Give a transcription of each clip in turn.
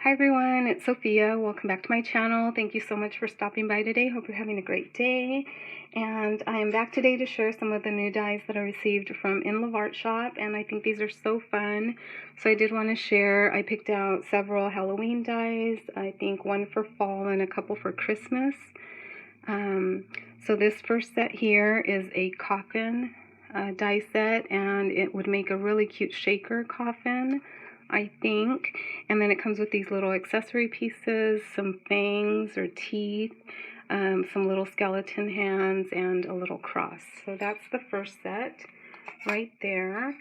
Hi everyone, it's Sophia. Welcome back to my channel. Thank you so much for stopping by today. Hope you're having a great day. And I am back today to share some of the new dies that I received from Inloveart shop, and I think these are so fun. So I did want to share. I picked out several Halloween dies. I think one for fall and a couple for Christmas. So this first set here is a Coffin die set, and it would make a really cute shaker coffin, I think. And then it comes with these little accessory pieces, some fangs or teeth, some little skeleton hands, and a little cross. So that's the first set right there.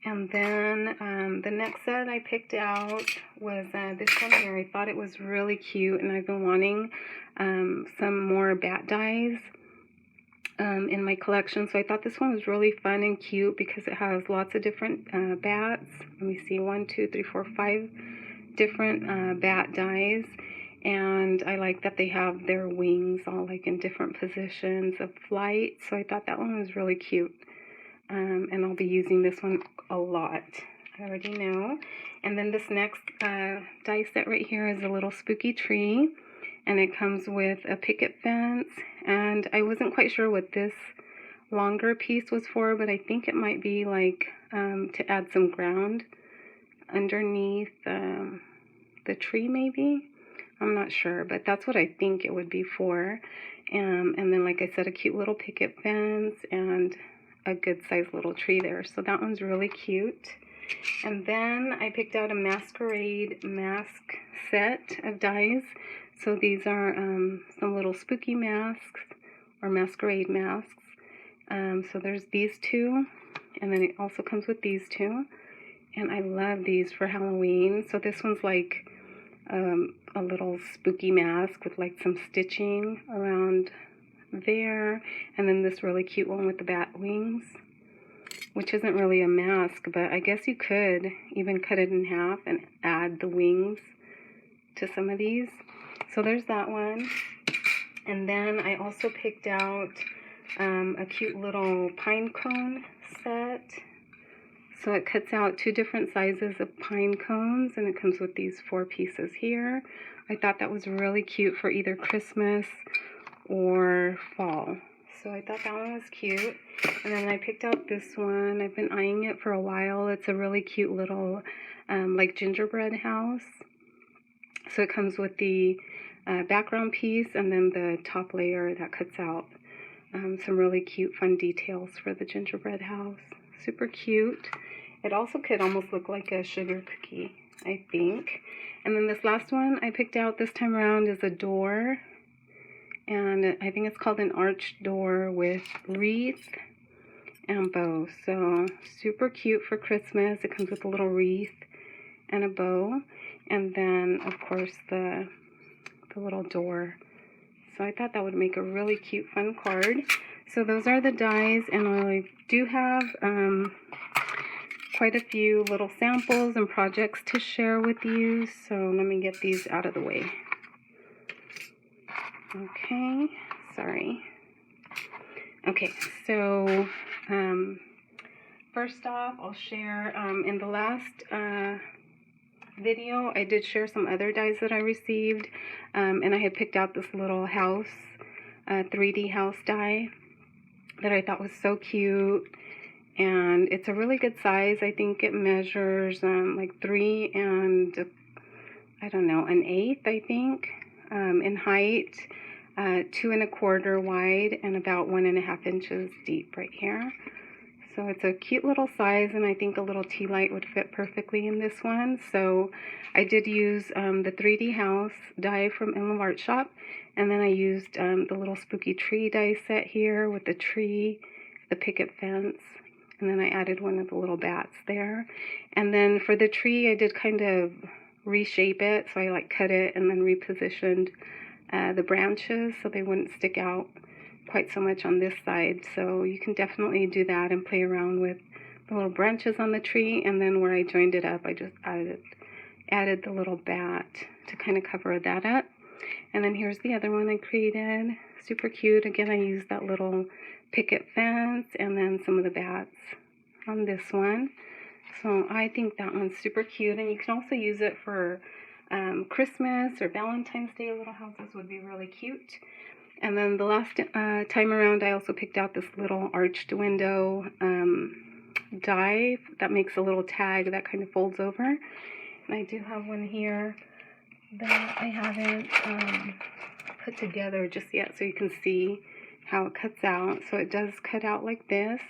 And then the next set I picked out was this one here. I thought it was really cute, and I've been wanting some more bat dies in my collection. So I thought this one was really fun and cute because it has lots of different bats. Let me see, 1, 2, 3, 4, 5 different bat dies. And I like that they have their wings all like in different positions of flight. So I thought that one was really cute. And I'll be using this one a lot. I already know. And then this next die set right here is a little spooky tree. And it comes with a picket fence. And I wasn't quite sure what this longer piece was for, but I think it might be like to add some ground underneath the tree maybe. I'm not sure, but that's what I think it would be for. And then, like I said, a cute little picket fence and a good sized little tree there. So that one's really cute. And then I picked out a Masquerade mask set of dies. So these are some little spooky masks or masquerade masks. So there's these two, and then it also comes with these two. And I love these for Halloween. So this one's like a little spooky mask with like some stitching around there. And then this really cute one with the bat wings, which isn't really a mask, but I guess you could even cut it in half and add the wings to some of these. So there's that one. And then I also picked out a cute little pine cone set. So it cuts out 2 different sizes of pine cones, and it comes with these 4 pieces here. I thought that was really cute for either Christmas or fall. So I thought that one was cute. And then I picked out this one. I've been eyeing it for a while. It's a really cute little like gingerbread house. So it comes with the background piece and then the top layer that cuts out some really cute fun details for the gingerbread house. Super cute. It also could almost look like a sugar cookie, I think. And then this last one I picked out this time around is a door. And I think it's called an arched door with wreath and bow. So super cute for Christmas. It comes with a little wreath and a bow. And then, of course, the little door. So I thought that would make a really cute, fun card. So those are the dies, and I do have quite a few little samples and projects to share with you. So let me get these out of the way. Okay, sorry. Okay, so first off, I'll share in the last video, I did share some other dies that I received, and I had picked out this little house, 3D house die that I thought was so cute, and it's a really good size. I think it measures like 3 and I don't know, 1/8, I think, in height, 2 1/4 wide, and about 1.5 inches deep right here. So it's a cute little size, and I think a little tea light would fit perfectly in this one. So I did use the 3D house die from Inloveart shop, and then I used the little spooky tree die set here with the tree, the picket fence, and then I added one of the little bats there. And then for the tree, I did kind of reshape it, so I like cut it and then repositioned the branches so they wouldn't stick out quite so much on this side. So you can definitely do that and play around with the little branches on the tree. And then where I joined it up, I just added the little bat to kind of cover that up. And then here's the other one I created. Super cute. Again, I used that little picket fence and then some of the bats on this one. So I think that one's super cute. And you can also use it for Christmas or Valentine's Day little houses would be really cute. And then the last time around, I also picked out this little arched window die that makes a little tag that kind of folds over. And I do have one here that I haven't put together just yet, so you can see how it cuts out. So it does cut out like this,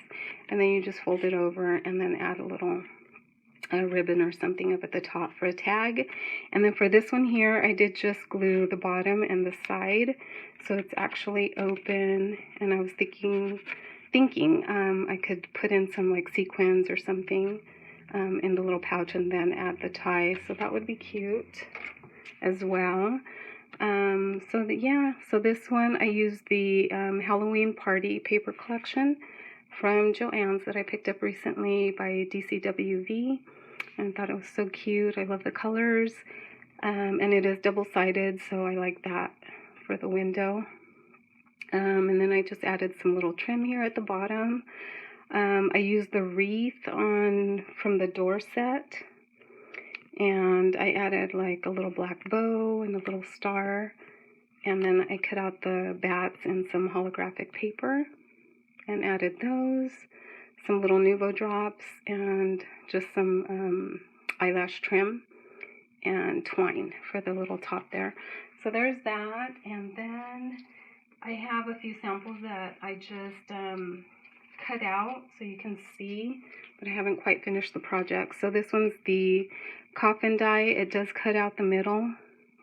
and then you just fold it over and then add a little ribbon or something up at the top for a tag. And then for this one here, I did just glue the bottom and the side, so it's actually open. And I was thinking I could put in some like sequins or something in the little pouch and then add the tie, so that would be cute as well. So this one I used the Halloween Party paper collection from Joann's that I picked up recently by DCWV, and I thought it was so cute. I love the colors, and it is double-sided, so I like that for the window. And then I just added some little trim here at the bottom. I used the wreath from the door set, and I added like a little black bow and a little star, and then I cut out the bats in some holographic paper and added those, some little Nuvo drops, and just some eyelash trim and twine for the little top there. So there's that. And then I have a few samples that I just cut out so you can see, but I haven't quite finished the project. So this one's the Coffin die. It does cut out the middle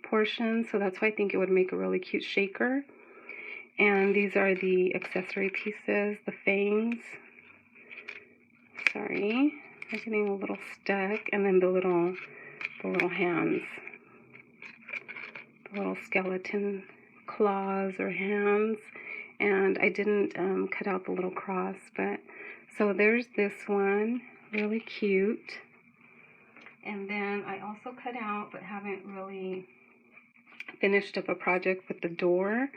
portion, so that's why I think it would make a really cute shaker. And these are the accessory pieces, the fangs. Sorry, they're getting a little stuck. And then the little hands, the little skeleton claws or hands. And I didn't cut out the little cross, but so there's this one, really cute. And then I also cut out, but haven't really finished up a project with the door,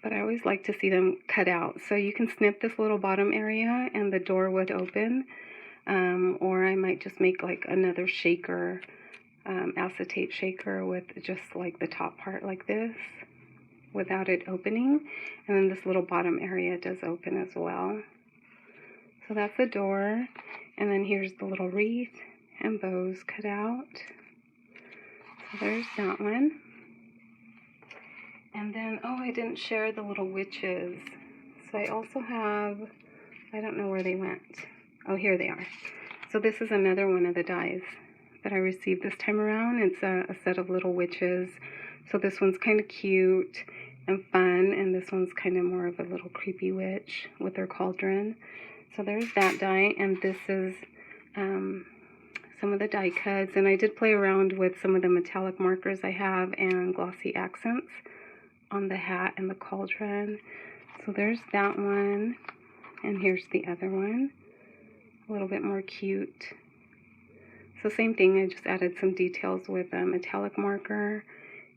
but I always like to see them cut out. So you can snip this little bottom area and the door would open, or I might just make like another shaker, acetate shaker with just like the top part like this without it opening, and then this little bottom area does open as well. So that's the door, and then here's the little wreath and bows cut out. So there's that one. And then, oh, I didn't share the little witches. So I also have, I don't know where they went. Oh, here they are. So this is another one of the dies that I received this time around. It's a set of little witches. So this one's kind of cute and fun, and this one's kind of more of a little creepy witch with her cauldron. So there's that die, and this is some of the die cuts. And I did play around with some of the metallic markers I have and glossy accents on the hat and the cauldron. So there's that one, and here's the other one, a little bit more cute. So same thing, I just added some details with a metallic marker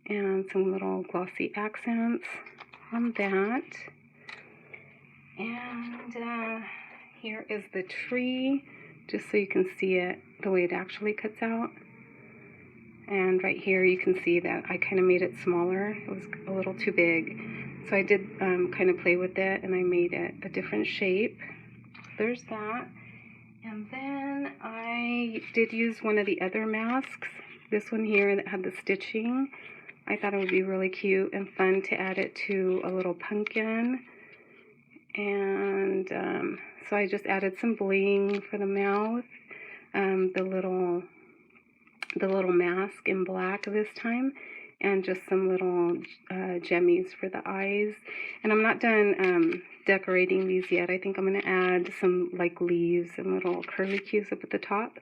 and some little glossy accents on that. And here is the tree, just so you can see it the way it actually cuts out. And right here you can see that I kind of made it smaller. It was a little too big. So I did kind of play with it, and I made it a different shape. There's that. And then I did use one of the other masks. This one here that had the stitching. I thought it would be really cute and fun to add it to a little pumpkin. And so I just added some bling for the mouth. The little mask in black this time, and just some little gemmies for the eyes. And I'm not done decorating these yet. I think I'm going to add some like leaves and little curly cues up at the top.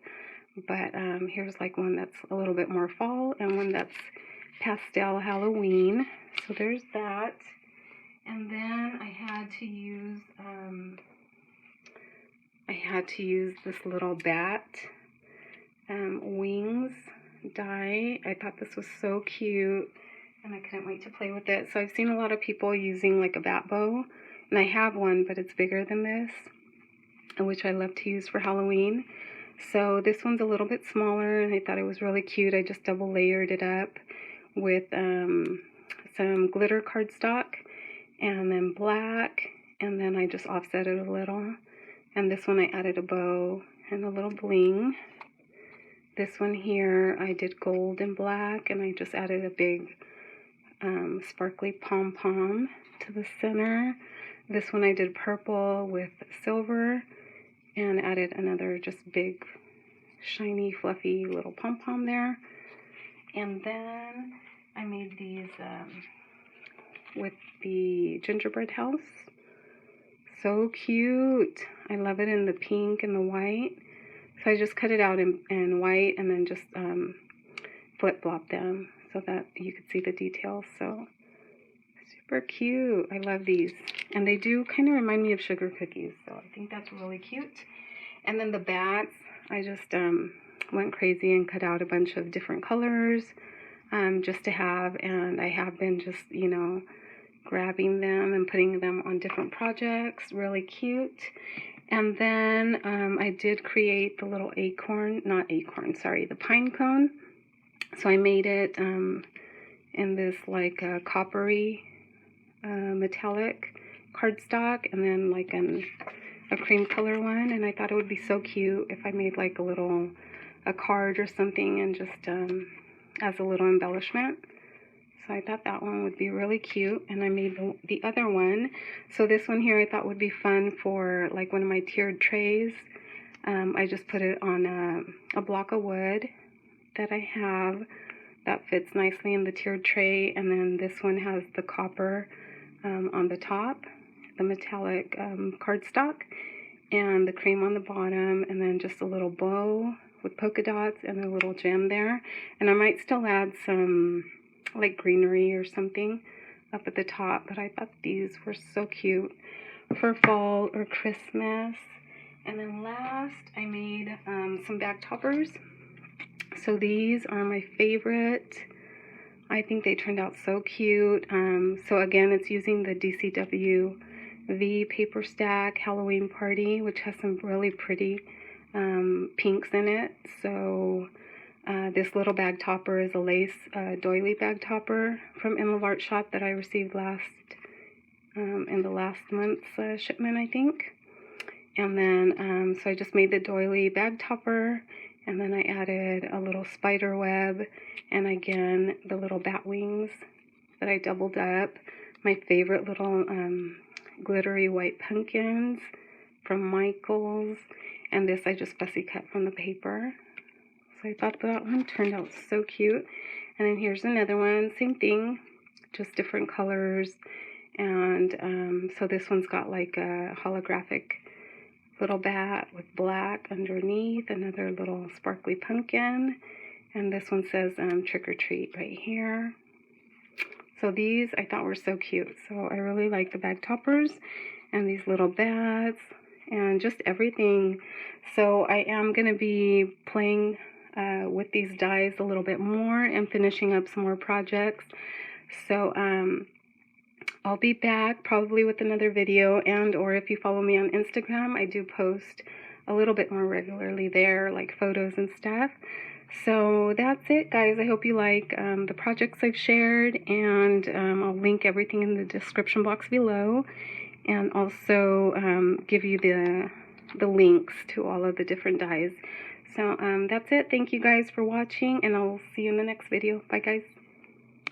But here's like one that's a little bit more fall and one that's pastel Halloween. So there's that. And then I had to use this little bat wings die. I thought this was so cute, and I couldn't wait to play with it. So I've seen a lot of people using like a bat bow, and I have one, but it's bigger than this, which I love to use for Halloween. So this one's a little bit smaller, and I thought it was really cute. I just double layered it up with some glitter cardstock and then black, and then I just offset it a little. And this one I added a bow and a little bling. This one here I did gold and black, and I just added a big sparkly pom-pom to the center. This one I did purple with silver and added another just big shiny fluffy little pom-pom there. And then I made these with the gingerbread house. So cute. I love it in the pink and the white. So I just cut it out in white and then just flip-flop them so that you could see the details. So super cute. I love these. And they do kind of remind me of sugar cookies. So I think that's really cute. And then the bats, I just went crazy and cut out a bunch of different colors just to have. And I have been just, you know, grabbing them and putting them on different projects. Really cute. And then I did create the little the pine cone. So I made it in this like coppery metallic cardstock, and then like a cream color one. And I thought it would be so cute if I made like a card or something, and just as a little embellishment. So I thought that one would be really cute, and I made the other one. So this one here I thought would be fun for like one of my tiered trays. I just put it on a block of wood that I have that fits nicely in the tiered tray, and then this one has the copper on the top, the metallic cardstock, and the cream on the bottom, and then just a little bow with polka dots and a little gem there. And I might still add some like greenery or something up at the top, but I thought these were so cute for fall or Christmas. And then last I made some bag toppers. So these are my favorite. I think they turned out so cute. So again, it's using the DCW V paper stack Halloween Party, which has some really pretty pinks in it. So this little bag topper is a lace doily bag topper from Inloveart shop that I received in the last month's shipment, I think. And then so I just made the doily bag topper, and then I added a little spider web, and again the little bat wings that I doubled up. My favorite little glittery white pumpkins from Michael's, and this I just fussy cut from the paper. So I thought that one turned out so cute. And then here's another one, same thing, just different colors. And so this one's got like a holographic little bat with black underneath, another little sparkly pumpkin. And this one says trick or treat right here. So these I thought were so cute. So I really like the bag toppers and these little bats and just everything. So I am going to be playing with these dies a little bit more and finishing up some more projects. So I'll be back probably with another video, and or if you follow me on Instagram, I do post a little bit more regularly there, like photos and stuff. So that's it, guys. I hope you like the projects I've shared, and I'll link everything in the description box below, and also give you the links to all of the different dies. So that's it. Thank you guys for watching, and I'll see you in the next video. Bye, guys.